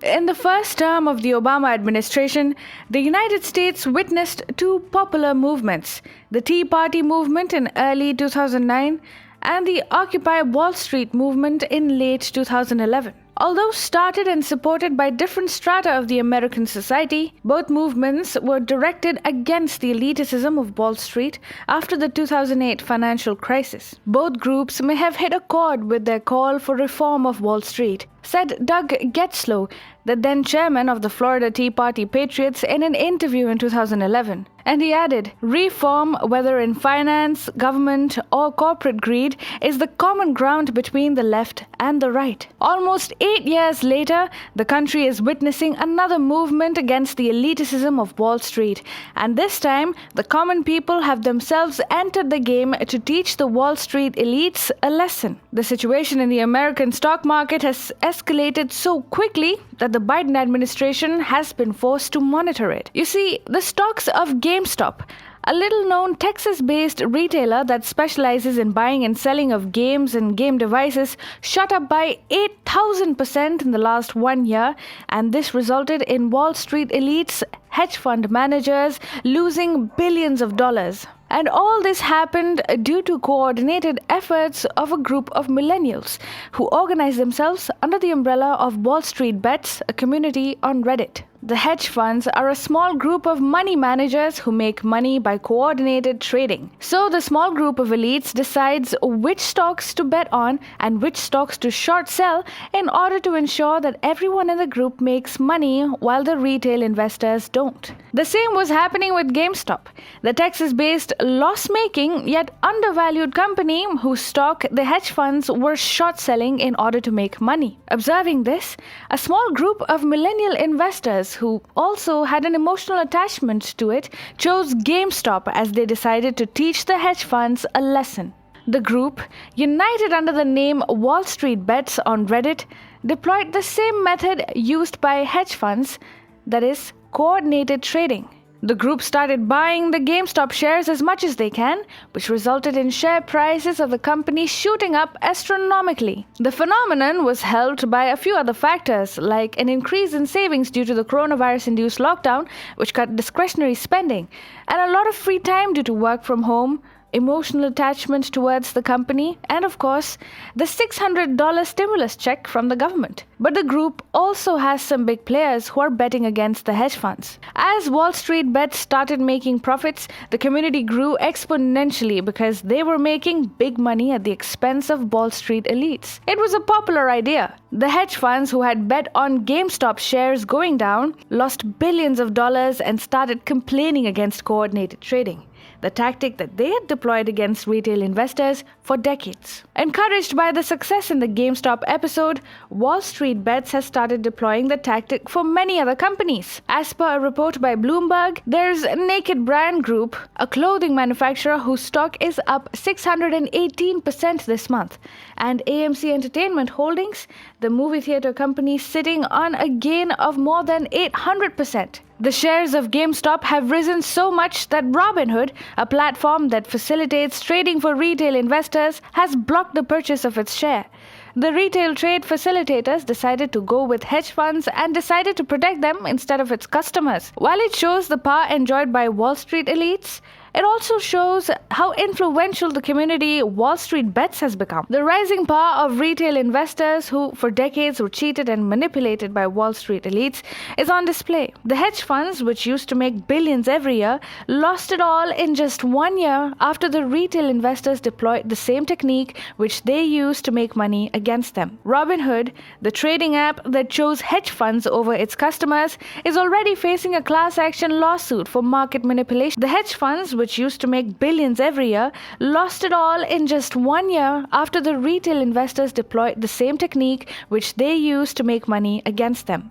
In the first term of the Obama administration, the United States witnessed two popular movements, the Tea Party movement in early 2009 and the Occupy Wall Street movement in late 2011. Although started and supported by different strata of the American society, both movements were directed against the elitism of Wall Street after the 2008 financial crisis. Both groups may have hit a chord with their call for reform of Wall Street, said Doug Getzlow, the then chairman of the Florida Tea Party Patriots, in an interview in 2011. And he added, reform, whether in finance, government, or corporate greed, is the common ground between the left and the right. Almost 8 years later, the country is witnessing another movement against the elitism of Wall Street. And this time, the common people have themselves entered the game to teach the Wall Street elites a lesson. The situation in the American stock market has escalated so quickly that the Biden administration has been forced to monitor it. You see, the stocks of GameStop, a little-known Texas-based retailer that specializes in buying and selling of games and game devices, shot up by 8,000% in the last 1 year, and this resulted in Wall Street elites, hedge fund managers, losing billions of dollars. And all this happened due to coordinated efforts of a group of millennials who organized themselves under the umbrella of WallStreetBets, a community on Reddit. The hedge funds are a small group of money managers who make money by coordinated trading. So the small group of elites decides which stocks to bet on and which stocks to short sell in order to ensure that everyone in the group makes money while the retail investors don't. The same was happening with GameStop, the Texas-based loss-making yet undervalued company whose stock the hedge funds were short selling in order to make money. Observing this, a small group of millennial investors who also had an emotional attachment to it chose GameStop as they decided to teach the hedge funds a lesson. The group, united under the name WallStreetBets on Reddit, deployed the same method used by hedge funds, that is, coordinated trading. The group started buying the GameStop shares as much as they can, which resulted in share prices of the company shooting up astronomically. The phenomenon was helped by a few other factors, like an increase in savings due to the coronavirus-induced lockdown, which cut discretionary spending, and a lot of free time due to work from home, emotional attachment towards the company, and of course, the $600 stimulus check from the government. But the group also has some big players who are betting against the hedge funds. As WallStreetBets started making profits, the community grew exponentially because they were making big money at the expense of Wall Street elites. It was a popular idea. The hedge funds who had bet on GameStop shares going down lost billions of dollars and started complaining against coordinated trading, the tactic that they had deployed against retail investors for decades. Encouraged by the success in the GameStop episode, WallStreetBets has started deploying the tactic for many other companies. As per a report by Bloomberg, there's Naked Brand Group, a clothing manufacturer whose stock is up 618% this month, and AMC Entertainment Holdings, the movie theater company, sitting on a gain of more than 800%. The shares of GameStop have risen so much that Robinhood, a platform that facilitates trading for retail investors, has blocked the purchase of its share. The retail trade facilitators decided to go with hedge funds and decided to protect them instead of its customers. While it shows the power enjoyed by Wall Street elites, it also shows how influential the community WallStreetBets has become. The rising power of retail investors who for decades were cheated and manipulated by Wall Street elites is on display. The hedge funds, which used to make billions every year, lost it all in just 1 year after the retail investors deployed the same technique which they used to make money against them. Robinhood, the trading app that chose hedge funds over its customers, is already facing a class action lawsuit for market manipulation. The hedge funds, which used to make billions every year, lost it all in just 1 year after the retail investors deployed the same technique which they used to make money against them.